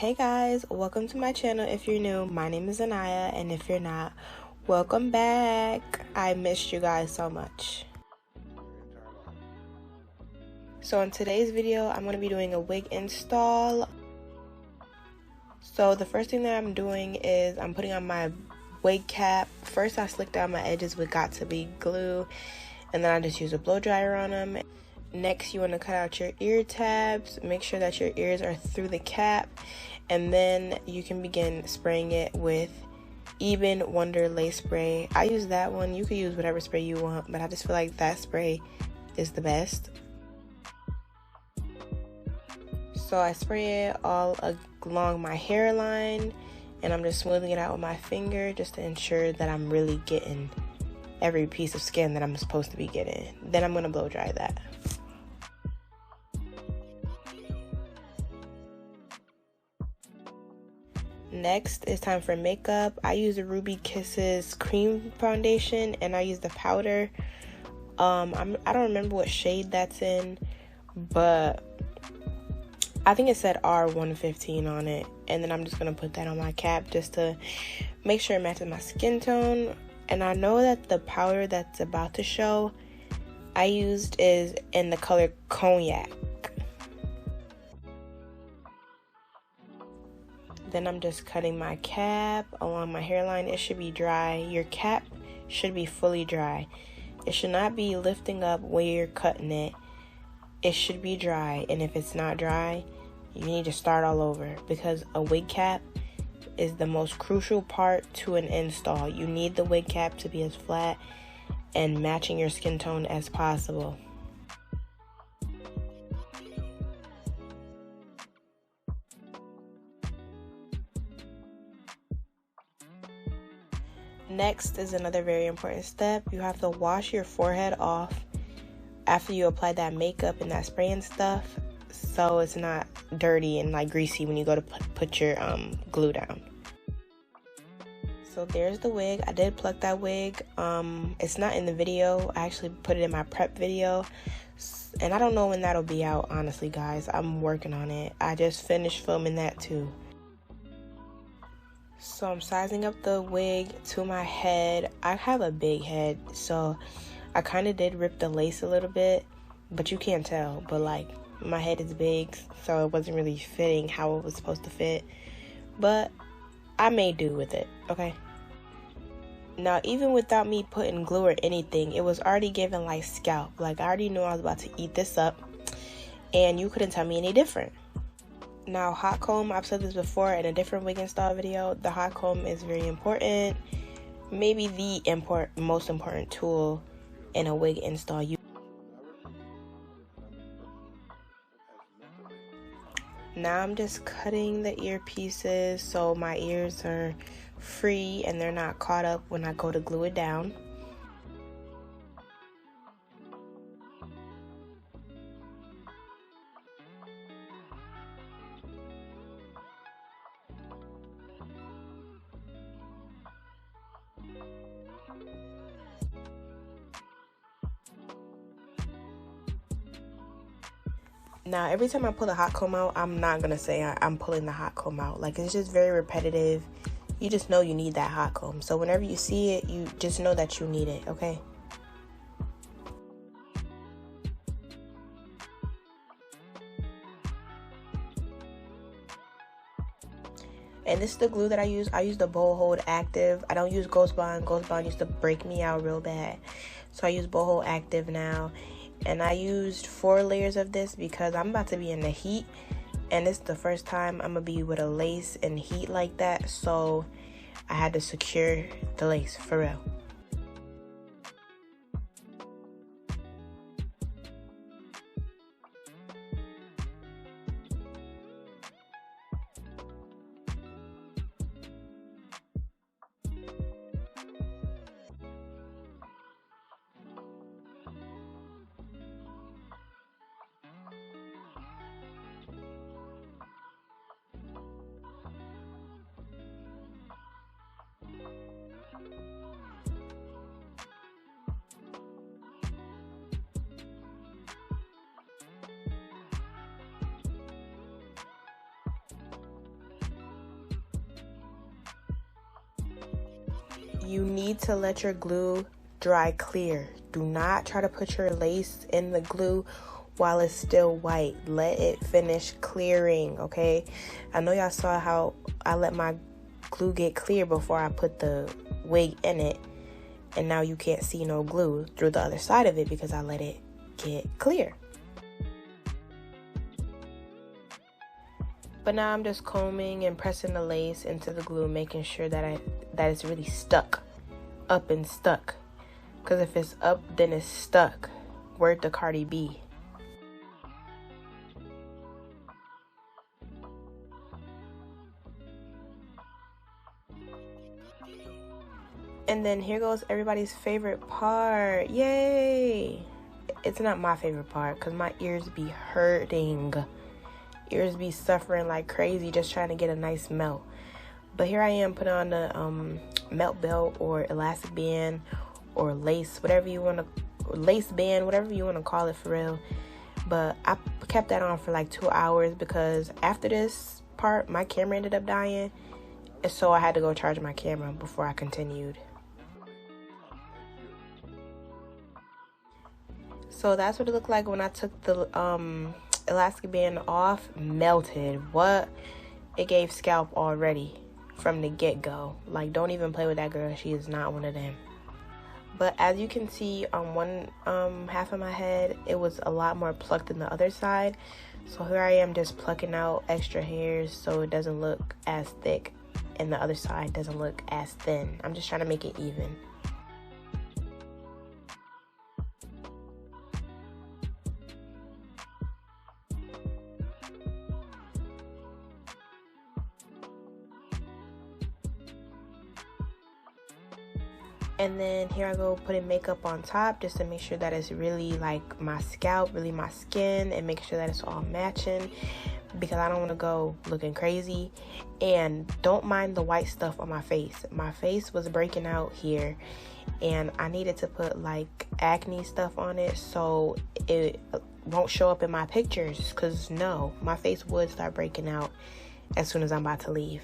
Hey guys, welcome to my channel. If you're new, my name is Anaya, and if you're not, welcome back. I missed you guys so much. So in today's video, I'm going to be doing a wig install. So the first thing that I'm doing is I'm putting on my wig cap. First I slick down my edges with Got To Be glue, and then I just use a blow dryer on them. Next, you want to cut out your ear tabs. Make sure that your ears are through the cap, and then you can begin spraying it with Even Wonder Lace Spray. I use that one. You could use whatever spray you want, but I just feel like that spray is the best. So I spray it all along my hairline, and I'm just smoothing it out with my finger just to ensure that I'm really getting every piece of skin that I'm supposed to be getting. Then I'm going to blow dry that. Next, it's time for makeup. I use the Ruby Kisses cream foundation, and I use the powder. I don't remember what shade that's in, but I think it said R115 on it. And then I'm just going to put that on my cap just to make sure it matches my skin tone. And I know that the powder that's about to show I used is in the color Cognac. Then I'm just cutting my cap along my hairline. It should be dry. Your cap should be fully dry. It should not be lifting up where you're cutting it. It should be dry, and if it's not dry, you need to start all over, because a wig cap is the most crucial part to an install. You need the wig cap to be as flat and matching your skin tone as possible. Next is another very important step. You have to wash your forehead off after you apply that makeup and that spray and stuff, so it's not dirty and like greasy when you go to put your glue down. So there's the wig. I did pluck that wig. It's not in the video. I actually put it in my prep video, and I don't know when that'll be out, honestly guys. I'm working on it. I just finished filming that too. So I'm sizing up the wig to my head. I have a big head, so I kind of did rip the lace a little bit, but you can't tell. But like, my head is big, so it wasn't really fitting how it was supposed to fit. But I made do with it, okay? Now, even without me putting glue or anything, it was already giving like scalp. Like, I already knew I was about to eat this up, and you couldn't tell me any different. Now, hot comb, I've said this before in a different wig install video. The hot comb is very important. Maybe the most important tool in a wig install. Now I'm just cutting the earpieces so my ears are free and they're not caught up when I go to glue it down. Now, every time I pull the hot comb out, I'm not going to say I'm pulling the hot comb out. Like, it's just very repetitive. You just know you need that hot comb. So whenever you see it, you just know that you need it, okay? And this is the glue that I use. I use the Bow Hold Active. I don't use Ghost Bond. Ghost Bond used to break me out real bad. So I use Bow Hold Active now. And I used 4 layers of this because I'm about to be in the heat, and it's the first time I'm gonna be with a lace in heat like that, so I had to secure the lace for real. You need to let your glue dry clear. Do not try to put your lace in the glue while it's still white. Let it finish clearing, okay? I know y'all saw how I let my glue get clear before I put the wig in it, and now you can't see no glue through the other side of it because I let it get clear. But now I'm just combing and pressing the lace into the glue, making sure that it's really stuck, up and stuck. Because if it's up, then it's stuck. Word to Cardi B. And then here goes everybody's favorite part. Yay! It's not my favorite part because my ears be hurting. Ears be suffering like crazy just trying to get a nice melt. But here I am putting on the melt belt or elastic band or lace, whatever you want to, lace band, whatever you want to call it for real. But I kept that on for like 2 hours because after this part, my camera ended up dying. And so I had to go charge my camera before I continued. So that's what it looked like when I took the elastic band off. Melted. What? It gave scalp already from the get-go. Like, don't even play with that girl. She is not one of them. But as you can see on one half of my head, it was a lot more plucked than the other side. So here I am just plucking out extra hairs so it doesn't look as thick and the other side doesn't look as thin. I'm just trying to make it even. And then here I go putting makeup on top just to make sure that it's really like my scalp, really my skin, and make sure that it's all matching because I don't want to go looking crazy. And don't mind the white stuff on my face. My face was breaking out here and I needed to put like acne stuff on it so it won't show up in my pictures, because no, my face would start breaking out as soon as I'm about to leave.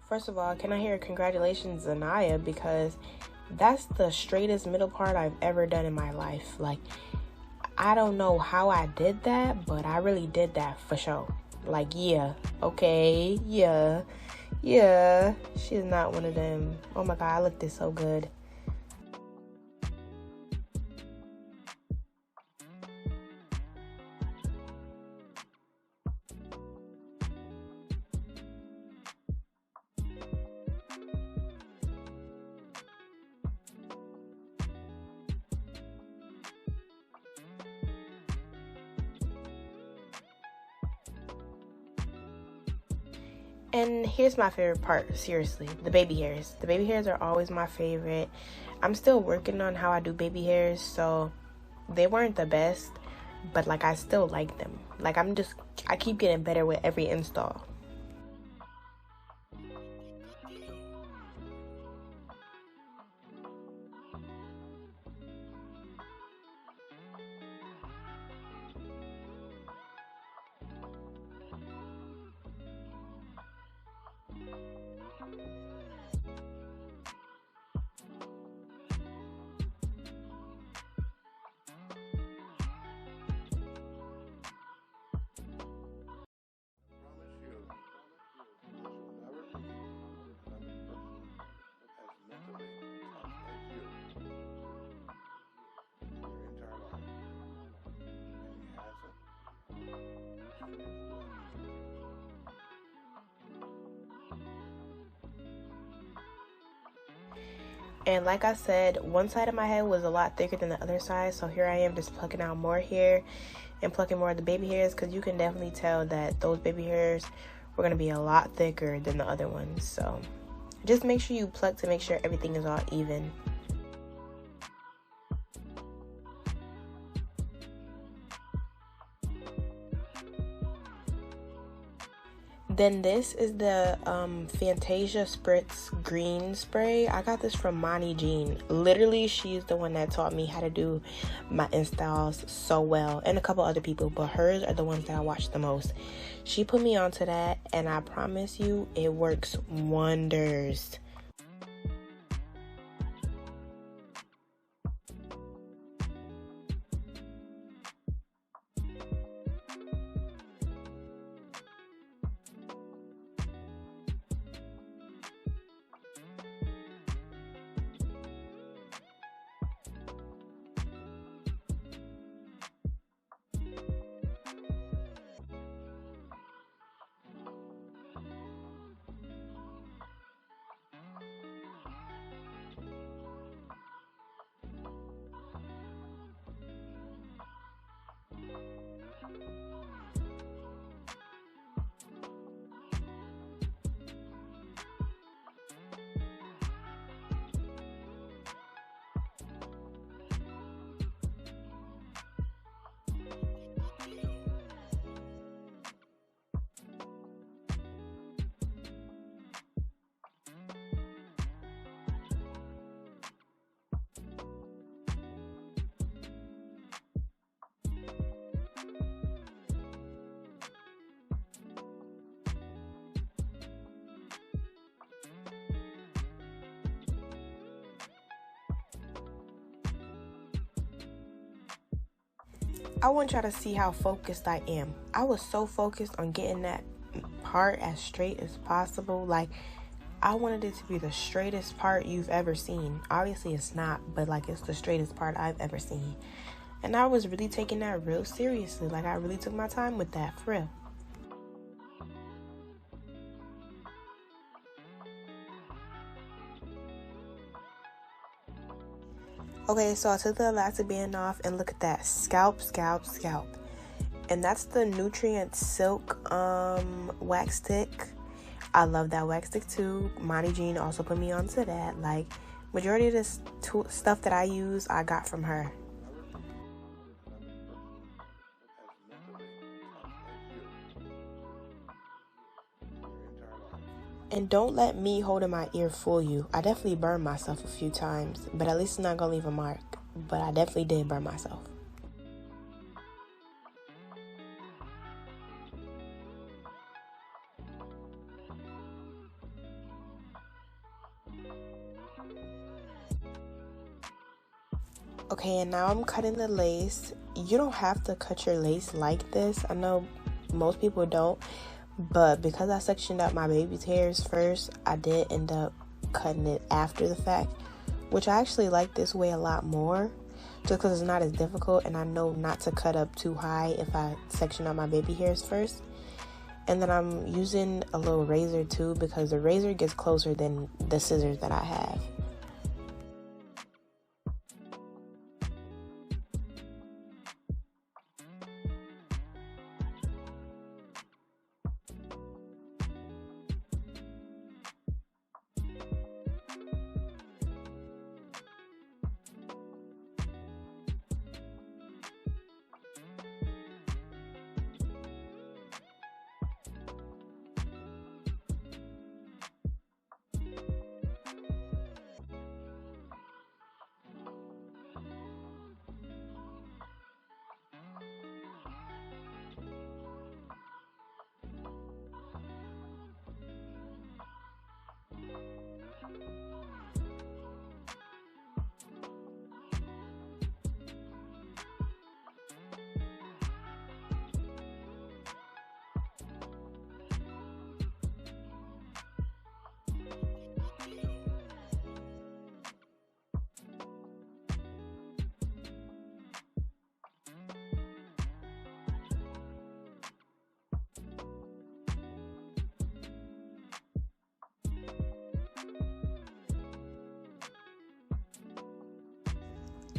First of all, can I hear congratulations, Zaniyah, because that's the straightest middle part I've ever done in my life. Like, I don't know how I did that, but I really did that for sure. Like, yeah, okay, yeah, she's not one of them. Oh my God, I looked this so good. And here's my favorite part, seriously, the baby hairs. The baby hairs are always my favorite. I'm still working on how I do baby hairs, so they weren't the best, but like I still like them. Like I keep getting better with every install. And like I said, one side of my head was a lot thicker than the other side, so here I am just plucking out more hair and plucking more of the baby hairs, because you can definitely tell that those baby hairs were going to be a lot thicker than the other ones. So just make sure you pluck to make sure everything is all even. Then this is the Fantasia Spritz Green Spray. I got this from Monty Jean. Literally, she's the one that taught me how to do my installs so well. And a couple other people, but hers are the ones that I watch the most. She put me onto that, and I promise you, it works wonders. I want y'all to see how focused I am. I was so focused on getting that part as straight as possible. Like, I wanted it to be the straightest part you've ever seen. Obviously, it's not, but like, it's the straightest part I've ever seen. And I was really taking that real seriously. Like, I really took my time with that, for real. Okay, so I took the elastic band off, and look at that. Scalp. And that's the Nutrient Silk wax stick. I love that wax stick too. Monty Jean also put me onto that. Like, majority of this stuff that I use, I got from her. And don't let me holding my ear fool you. I definitely burned myself a few times, but at least it's not gonna leave a mark. But I definitely did burn myself. Okay, and now I'm cutting the lace. You don't have to cut your lace like this. I know most people don't. But because I sectioned up my baby's hairs first, I did end up cutting it after the fact, which I actually like this way a lot more, just because it's not as difficult, and I know not to cut up too high if I section up my baby hairs first. And then I'm using a little razor too, because the razor gets closer than the scissors that I have.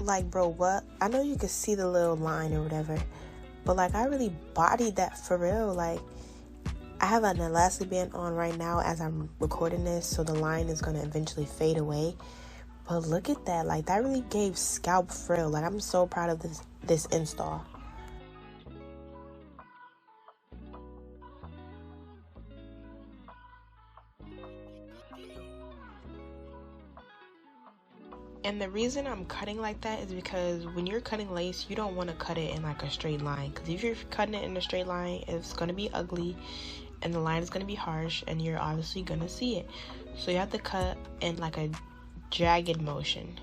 Like, bro, what? I know you can see the little line or whatever, but like, I really bodied that for real. Like, I have an elastic band on right now as I'm recording this, so the line is gonna eventually fade away. But look at that. Like, that really gave scalp frill. Like, I'm so proud of this install. And the reason I'm cutting like that is because when you're cutting lace, you don't want to cut it in like a straight line. Because if you're cutting it in a straight line, it's going to be ugly and the line is going to be harsh and you're obviously going to see it. So you have to cut in like a jagged motion.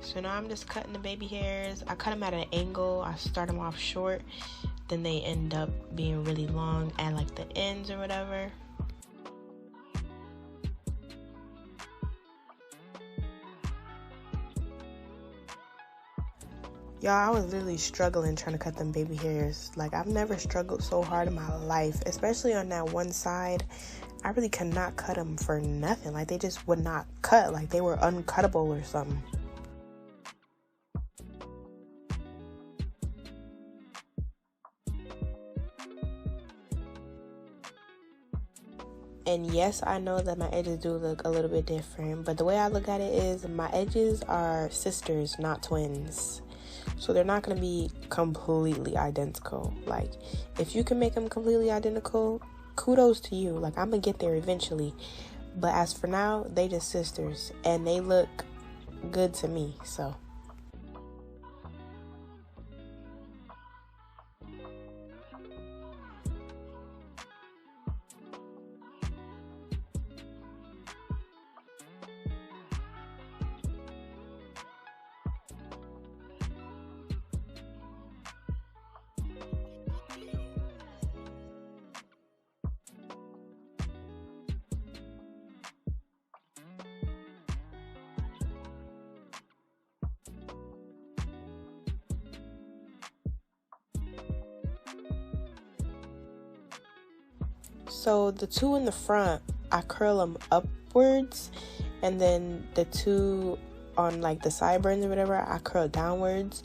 So now I'm just cutting the baby hairs. I cut them at an angle. I start them off short, then they end up being really long at like the ends or whatever. Y'all, I was literally struggling trying to cut them baby hairs. Like, I've never struggled so hard in my life, especially on that one side. I really could not cut them for nothing. Like, they just would not cut. Like, they were uncuttable or something. And yes, I know that my edges do look a little bit different, but the way I look at it is my edges are sisters, not twins. So they're not going to be completely identical. Like, if you can make them completely identical, kudos to you. Like, I'm going to get there eventually. But as for now, they just sisters, and they look good to me, so. So the two in the front, I curl them upwards, and then the two on like the sideburns or whatever, I curl downwards.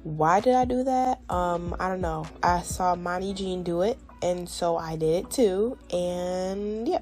Why did I do that? I don't know. I saw Monty Jean do it, and so I did it too, and yeah.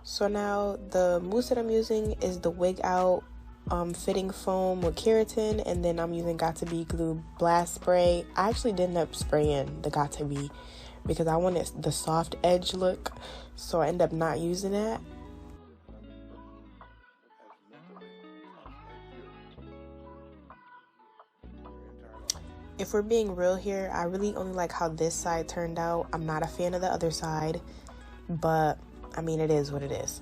So now the mousse that I'm using is the Wig Out fitting foam with keratin, and then I'm using Got2b glue blast spray. I actually did end up spraying the Got2b because I wanted the soft edge look, so I ended up not using that. If we're being real here, I really only like how this side turned out. I'm not a fan of the other side, but I mean, it is what it is.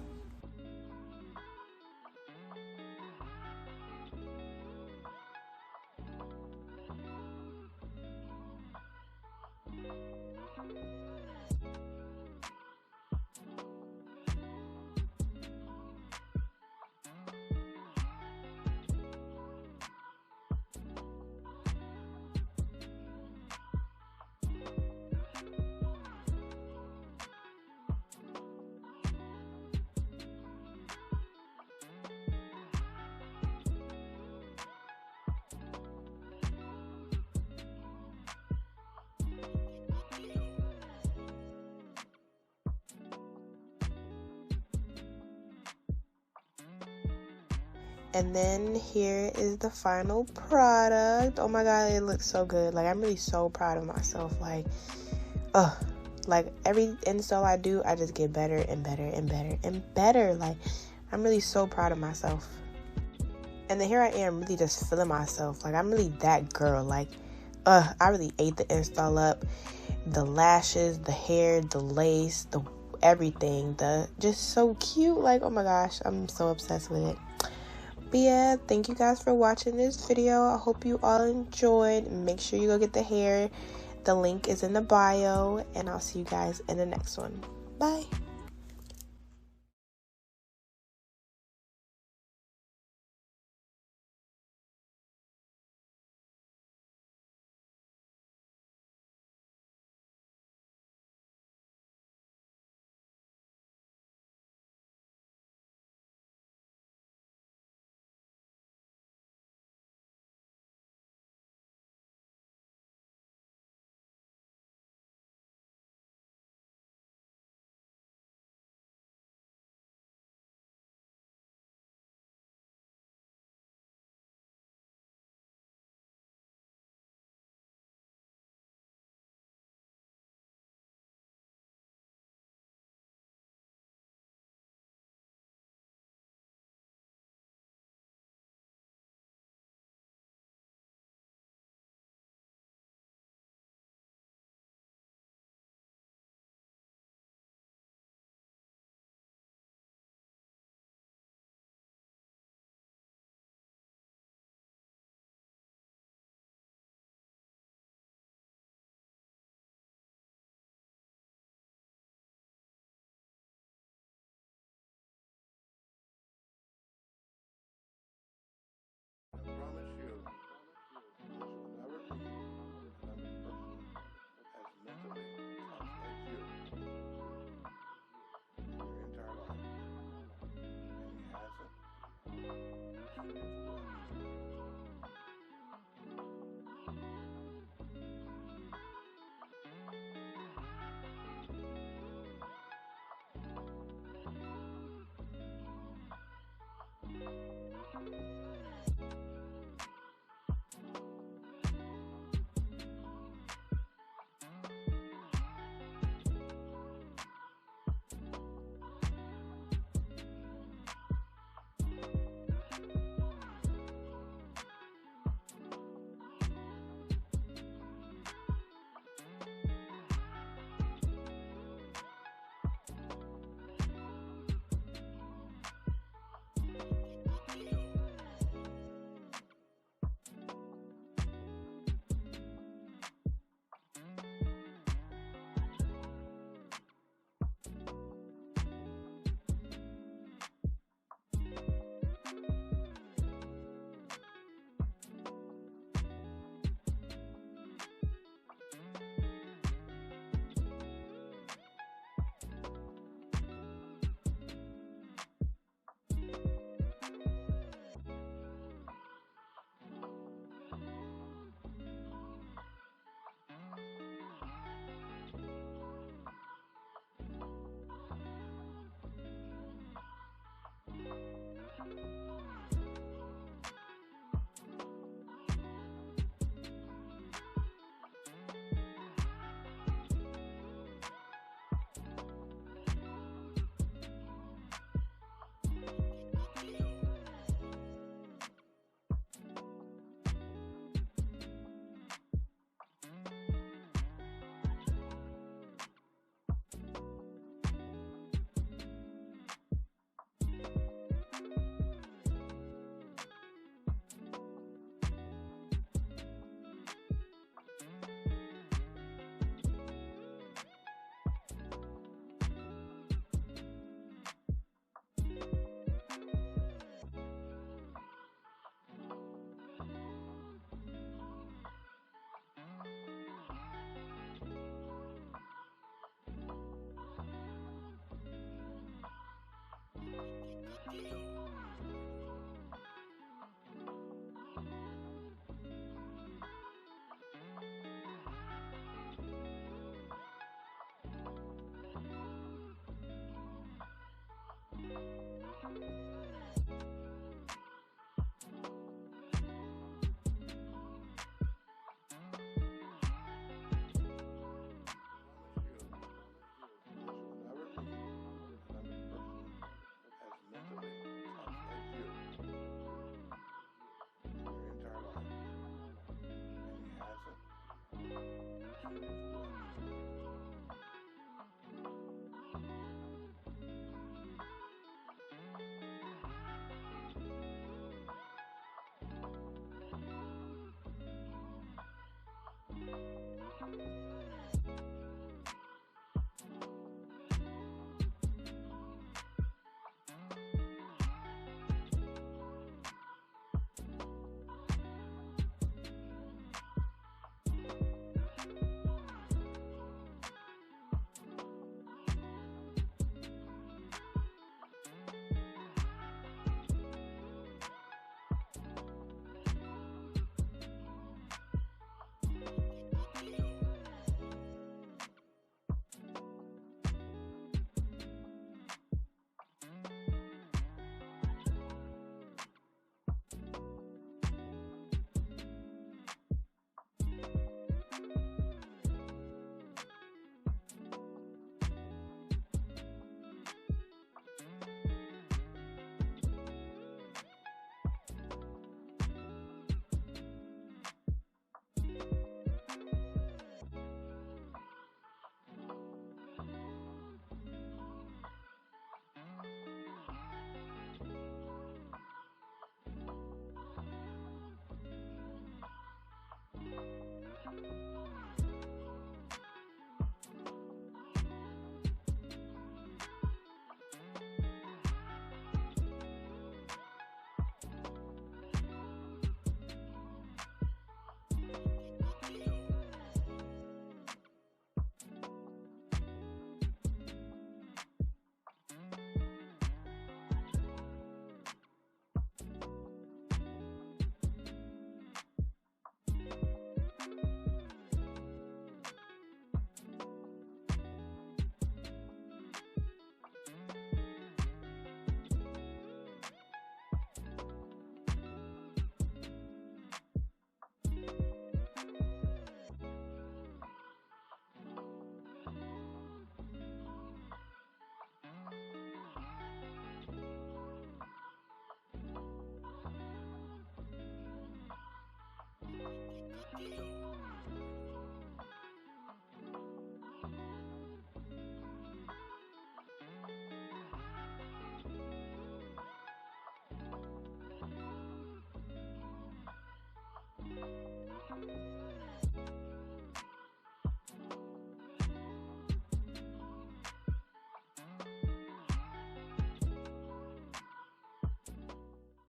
And then here is the final product. Oh my god, it looks so good. Like, I'm really so proud of myself. Like, like every install I do, I just get better and better and better and better. Like, I'm really so proud of myself. And then here I am really just feeling myself. Like, I'm really that girl. Like, I really ate the install up. the lashes, the hair, the lace, the everything, the just so cute. Like, oh my gosh, I'm so obsessed with it. But yeah, thank you guys for watching this video. I hope you all enjoyed. Make sure you go get the hair. The link is in the bio, and I'll see you guys in the next one. Bye.